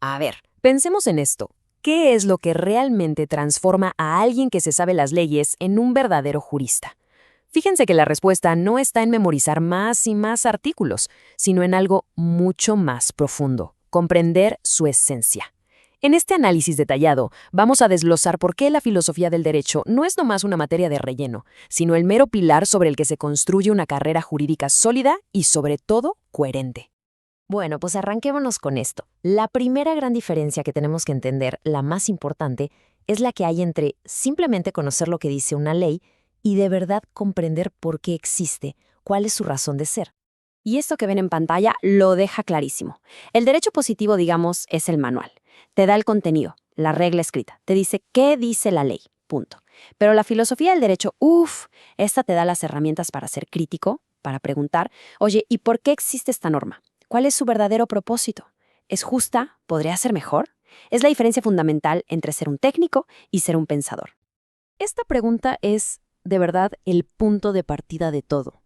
A ver, pensemos en esto. ¿Qué es lo que realmente transforma a alguien que se sabe las leyes en un verdadero jurista? Fíjense que la respuesta no está en memorizar más y más artículos, sino en algo mucho más profundo, comprender su esencia. En este análisis detallado, vamos a desglosar por qué la filosofía del derecho no es nomás una materia de relleno, sino el mero pilar sobre el que se construye una carrera jurídica sólida y, sobre todo, coherente. Bueno, pues arranquémonos con esto. La primera gran diferencia que tenemos que entender, la más importante, es la que hay entre simplemente conocer lo que dice una ley y de verdad comprender por qué existe, cuál es su razón de ser. Y esto que ven en pantalla lo deja clarísimo. El derecho positivo, digamos, es el manual. Te da el contenido, la regla escrita. Te dice qué dice la ley, punto. Pero la filosofía del derecho, esta te da las herramientas para ser crítico, para preguntar, oye, ¿y por qué existe esta norma? ¿Cuál es su verdadero propósito? ¿Es justa? ¿Podría ser mejor? Es la diferencia fundamental entre ser un técnico y ser un pensador. Esta pregunta es, de verdad, el punto de partida de todo.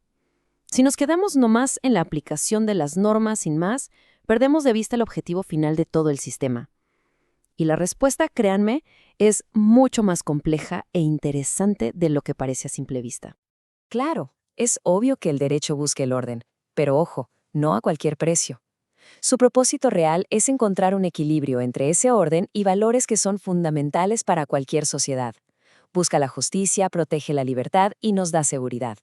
Si nos quedamos nomás en la aplicación de las normas sin más, perdemos de vista el objetivo final de todo el sistema. Y la respuesta, créanme, es mucho más compleja e interesante de lo que parece a simple vista. Claro, es obvio que el derecho busca el orden, pero ojo, no a cualquier precio. Su propósito real es encontrar un equilibrio entre ese orden y valores que son fundamentales para cualquier sociedad. Busca la justicia, protege la libertad y nos da seguridad.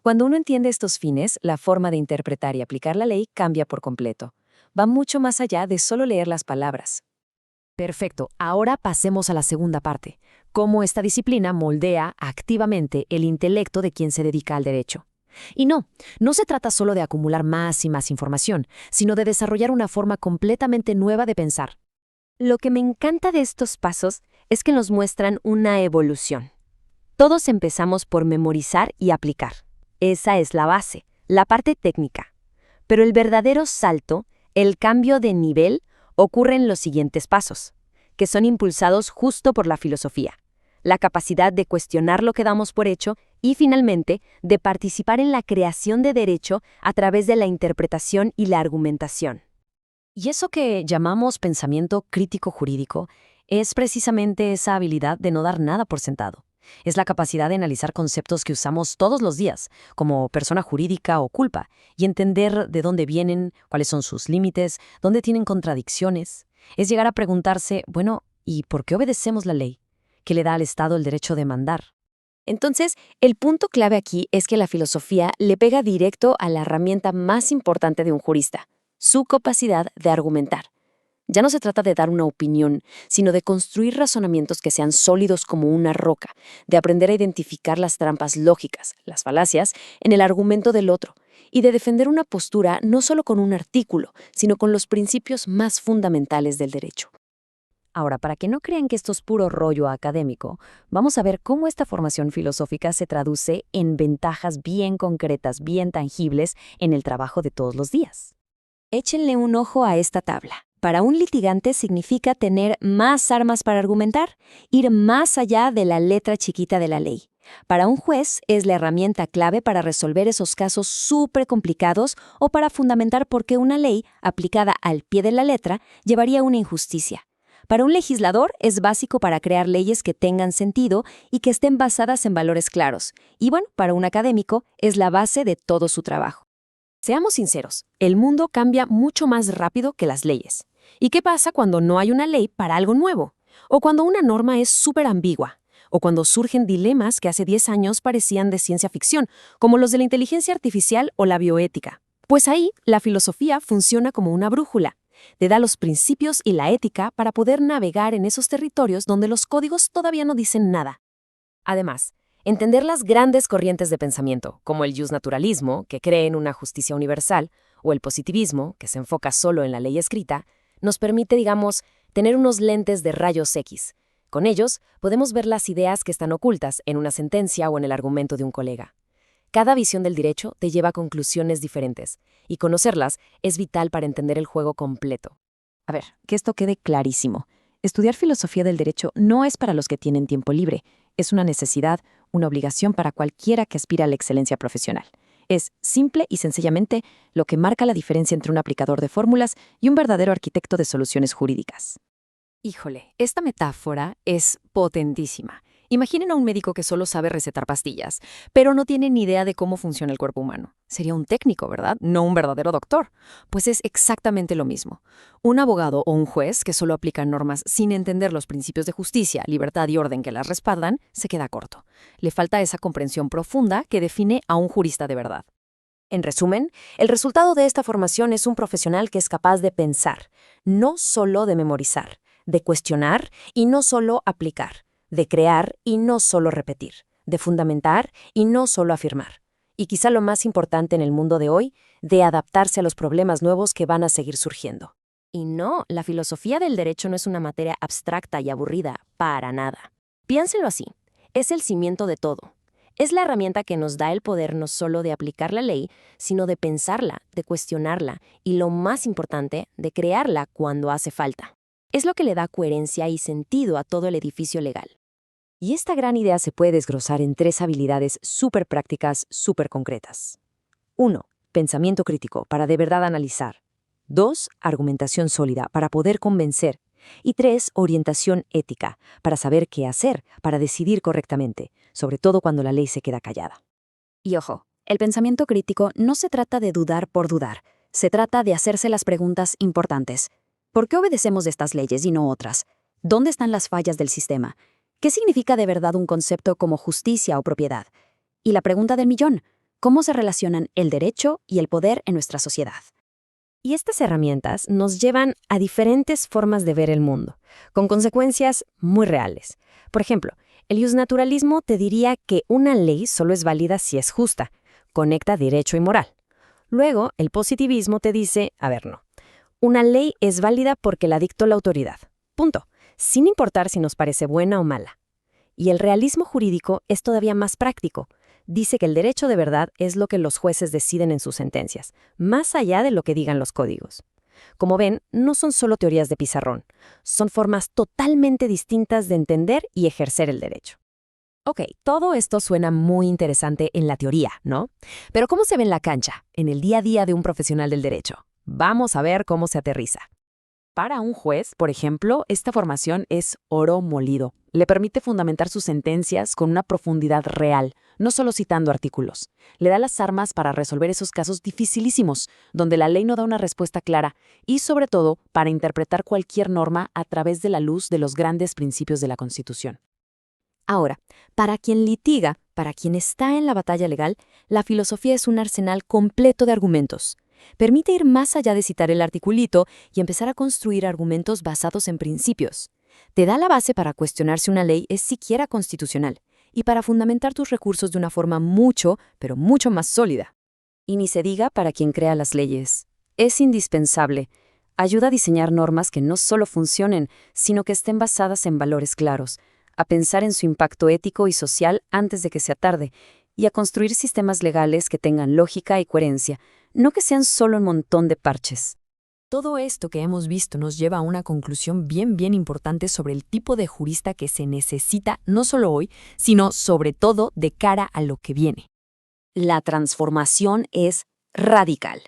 Cuando uno entiende estos fines, la forma de interpretar y aplicar la ley cambia por completo. Va mucho más allá de solo leer las palabras. Perfecto, ahora pasemos a la segunda parte, cómo esta disciplina moldea activamente el intelecto de quien se dedica al derecho. Y no se trata solo de acumular más y más información, sino de desarrollar una forma completamente nueva de pensar. Lo que me encanta de estos pasos es que nos muestran una evolución. Todos empezamos por memorizar y aplicar. Esa es la base, la parte técnica. Pero el verdadero salto, el cambio de nivel, ocurre en los siguientes pasos, que son impulsados justo por la filosofía. La capacidad de cuestionar lo que damos por hecho y, finalmente, de participar en la creación de derecho a través de la interpretación y la argumentación. Y eso que llamamos pensamiento crítico jurídico es precisamente esa habilidad de no dar nada por sentado. Es la capacidad de analizar conceptos que usamos todos los días, como persona jurídica o culpa, y entender de dónde vienen, cuáles son sus límites, dónde tienen contradicciones. Es llegar a preguntarse, bueno, ¿y por qué obedecemos la ley? ¿Qué le da al Estado el derecho de mandar? Entonces, el punto clave aquí es que la filosofía le pega directo a la herramienta más importante de un jurista, su capacidad de argumentar. Ya no se trata de dar una opinión, sino de construir razonamientos que sean sólidos como una roca, de aprender a identificar las trampas lógicas, las falacias, en el argumento del otro, y de defender una postura no solo con un artículo, sino con los principios más fundamentales del derecho. Ahora, para que no crean que esto es puro rollo académico, vamos a ver cómo esta formación filosófica se traduce en ventajas bien concretas, bien tangibles en el trabajo de todos los días. Échenle un ojo a esta tabla. Para un litigante significa tener más armas para argumentar, ir más allá de la letra chiquita de la ley. Para un juez es la herramienta clave para resolver esos casos súper complicados o para fundamentar por qué una ley, aplicada al pie de la letra, llevaría a una injusticia. Para un legislador es básico para crear leyes que tengan sentido y que estén basadas en valores claros. Y bueno, para un académico es la base de todo su trabajo. Seamos sinceros, el mundo cambia mucho más rápido que las leyes. ¿Y qué pasa cuando no hay una ley para algo nuevo? O cuando una norma es súper ambigua. O cuando surgen dilemas que hace 10 años parecían de ciencia ficción, como los de la inteligencia artificial o la bioética. Pues ahí, la filosofía funciona como una brújula. Te da los principios y la ética para poder navegar en esos territorios donde los códigos todavía no dicen nada. Además, entender las grandes corrientes de pensamiento, como el justnaturalismo, que cree en una justicia universal, o el positivismo, que se enfoca solo en la ley escrita, nos permite, digamos, tener unos lentes de rayos X. Con ellos, podemos ver las ideas que están ocultas en una sentencia o en el argumento de un colega. Cada visión del derecho te lleva a conclusiones diferentes, y conocerlas es vital para entender el juego completo. A ver, que esto quede clarísimo. Estudiar filosofía del derecho no es para los que tienen tiempo libre, es una necesidad, una obligación para cualquiera que aspira a la excelencia profesional. Es simple y sencillamente lo que marca la diferencia entre un aplicador de fórmulas y un verdadero arquitecto de soluciones jurídicas. Híjole, esta metáfora es potentísima. Imaginen a un médico que solo sabe recetar pastillas, pero no tiene ni idea de cómo funciona el cuerpo humano. Sería un técnico, ¿verdad? No un verdadero doctor. Pues es exactamente lo mismo. Un abogado o un juez que solo aplica normas sin entender los principios de justicia, libertad y orden que las respaldan, se queda corto. Le falta esa comprensión profunda que define a un jurista de verdad. En resumen, el resultado de esta formación es un profesional que es capaz de pensar, no solo de memorizar, de cuestionar y no solo aplicar, de crear y no solo repetir, de fundamentar y no solo afirmar. Y quizá lo más importante en el mundo de hoy, de adaptarse a los problemas nuevos que van a seguir surgiendo. Y no, la filosofía del derecho no es una materia abstracta y aburrida, para nada. Piénselo así, es el cimiento de todo. Es la herramienta que nos da el poder no solo de aplicar la ley, sino de pensarla, de cuestionarla y, lo más importante, de crearla cuando hace falta. Es lo que le da coherencia y sentido a todo el edificio legal. Y esta gran idea se puede desglosar en 3 habilidades súper prácticas, súper concretas. 1. Pensamiento crítico, para de verdad analizar. 2. Argumentación sólida, para poder convencer. Y 3. Orientación ética, para saber qué hacer, para decidir correctamente, sobre todo cuando la ley se queda callada. Y ojo, el pensamiento crítico no se trata de dudar por dudar, se trata de hacerse las preguntas importantes. ¿Por qué obedecemos estas leyes y no otras? ¿Dónde están las fallas del sistema? ¿Qué significa de verdad un concepto como justicia o propiedad? Y la pregunta del millón, ¿cómo se relacionan el derecho y el poder en nuestra sociedad? Y estas herramientas nos llevan a diferentes formas de ver el mundo, con consecuencias muy reales. Por ejemplo, el iusnaturalismo te diría que una ley solo es válida si es justa, conecta derecho y moral. Luego, el positivismo te dice, no, una ley es válida porque la dictó la autoridad. Punto. Sin importar si nos parece buena o mala. Y el realismo jurídico es todavía más práctico. Dice que el derecho de verdad es lo que los jueces deciden en sus sentencias, más allá de lo que digan los códigos. Como ven, no son solo teorías de pizarrón, son formas totalmente distintas de entender y ejercer el derecho. Ok, todo esto suena muy interesante en la teoría, ¿no? Pero ¿cómo se ve en la cancha, en el día a día de un profesional del derecho? Vamos a ver cómo se aterriza. Para un juez, por ejemplo, esta formación es oro molido. Le permite fundamentar sus sentencias con una profundidad real, no solo citando artículos. Le da las armas para resolver esos casos dificilísimos, donde la ley no da una respuesta clara, y sobre todo, para interpretar cualquier norma a través de la luz de los grandes principios de la Constitución. Ahora, para quien litiga, para quien está en la batalla legal, la filosofía es un arsenal completo de argumentos. Permite ir más allá de citar el articulito y empezar a construir argumentos basados en principios. Te da la base para cuestionar si una ley es siquiera constitucional y para fundamentar tus recursos de una forma mucho, pero mucho más sólida. Y ni se diga para quien crea las leyes. Es indispensable. Ayuda a diseñar normas que no solo funcionen, sino que estén basadas en valores claros, a pensar en su impacto ético y social antes de que sea tarde, y a construir sistemas legales que tengan lógica y coherencia, no que sean solo un montón de parches. Todo esto que hemos visto nos lleva a una conclusión bien importante sobre el tipo de jurista que se necesita no solo hoy, sino sobre todo de cara a lo que viene. La transformación es radical.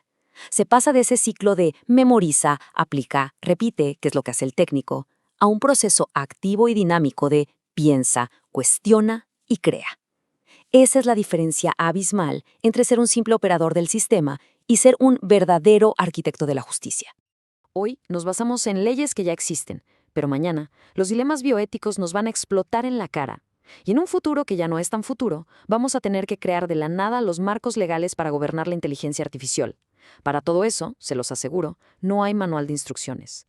Se pasa de ese ciclo de memoriza, aplica, repite, que es lo que hace el técnico, a un proceso activo y dinámico de piensa, cuestiona y crea. Esa es la diferencia abismal entre ser un simple operador del sistema y ser un verdadero arquitecto de la justicia. Hoy nos basamos en leyes que ya existen, pero mañana los dilemas bioéticos nos van a explotar en la cara. Y en un futuro que ya no es tan futuro, vamos a tener que crear de la nada los marcos legales para gobernar la inteligencia artificial. Para todo eso, se los aseguro, no hay manual de instrucciones.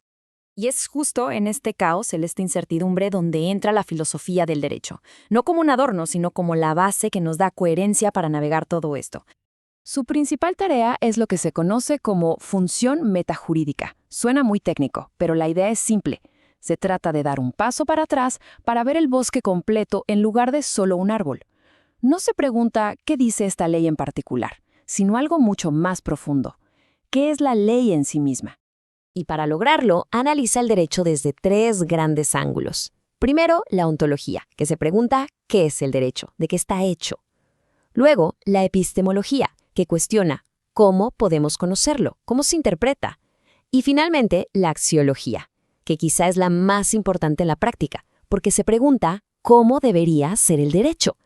Y es justo en este caos, en esta incertidumbre, donde entra la filosofía del derecho. No como un adorno, sino como la base que nos da coherencia para navegar todo esto. Su principal tarea es lo que se conoce como función metajurídica. Suena muy técnico, pero la idea es simple. Se trata de dar un paso para atrás para ver el bosque completo en lugar de solo un árbol. No se pregunta qué dice esta ley en particular, sino algo mucho más profundo. ¿Qué es la ley en sí misma? Y para lograrlo, analiza el derecho desde 3 grandes ángulos. Primero, la ontología, que se pregunta qué es el derecho, de qué está hecho. Luego, la epistemología, que cuestiona cómo podemos conocerlo, cómo se interpreta. Y finalmente, la axiología, que quizá es la más importante en la práctica, porque se pregunta cómo debería ser el derecho.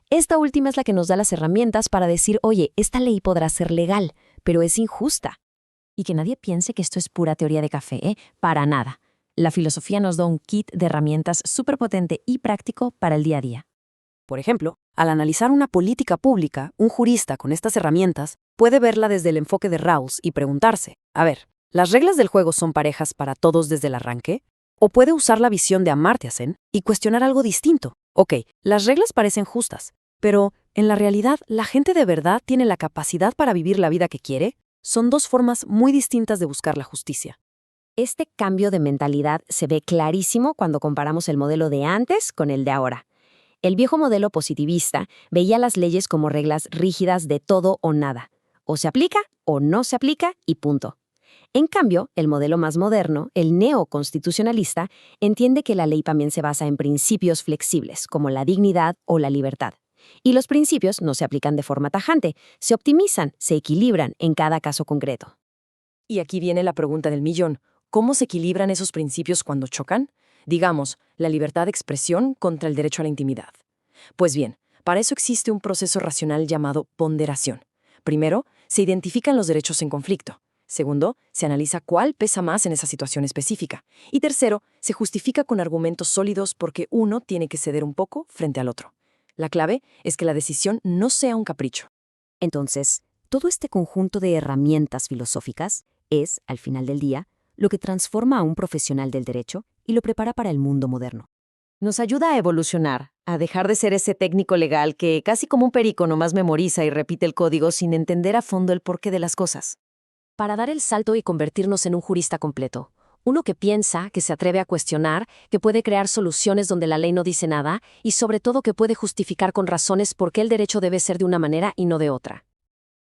Esta última es la que nos da las herramientas para decir, oye, esta ley podrá ser legal, pero es injusta. Y que nadie piense que esto es pura teoría de café, ¿eh? Para nada. La filosofía nos da un kit de herramientas súper potente y práctico para el día a día. Por ejemplo, al analizar una política pública, un jurista con estas herramientas puede verla desde el enfoque de Rawls y preguntarse, a ver, ¿las reglas del juego son parejas para todos desde el arranque? O puede usar la visión de Amartya Sen y cuestionar algo distinto. Ok, las reglas parecen justas, pero ¿en la realidad la gente de verdad tiene la capacidad para vivir la vida que quiere? Son dos formas muy distintas de buscar la justicia. Este cambio de mentalidad se ve clarísimo cuando comparamos el modelo de antes con el de ahora. El viejo modelo positivista veía las leyes como reglas rígidas de todo o nada. O se aplica o no se aplica y punto. En cambio, el modelo más moderno, el neoconstitucionalista, entiende que la ley también se basa en principios flexibles, como la dignidad o la libertad. Y los principios no se aplican de forma tajante, se optimizan, se equilibran en cada caso concreto. Y aquí viene la pregunta del millón. ¿Cómo se equilibran esos principios cuando chocan? Digamos, la libertad de expresión contra el derecho a la intimidad. Pues bien, para eso existe un proceso racional llamado ponderación. Primero, se identifican los derechos en conflicto. Segundo, se analiza cuál pesa más en esa situación específica. Y tercero, se justifica con argumentos sólidos porque uno tiene que ceder un poco frente al otro. La clave es que la decisión no sea un capricho. Entonces, todo este conjunto de herramientas filosóficas es, al final del día, lo que transforma a un profesional del derecho y lo prepara para el mundo moderno. Nos ayuda a evolucionar, a dejar de ser ese técnico legal que casi como un perico nomás memoriza y repite el código sin entender a fondo el porqué de las cosas. Para dar el salto y convertirnos en un jurista completo. Uno que piensa, que se atreve a cuestionar, que puede crear soluciones donde la ley no dice nada y sobre todo que puede justificar con razones por qué el derecho debe ser de una manera y no de otra.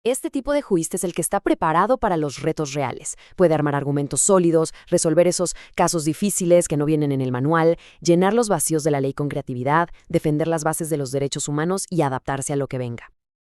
Este tipo de jurista es el que está preparado para los retos reales. Puede armar argumentos sólidos, resolver esos casos difíciles que no vienen en el manual, llenar los vacíos de la ley con creatividad, defender las bases de los derechos humanos y adaptarse a lo que venga.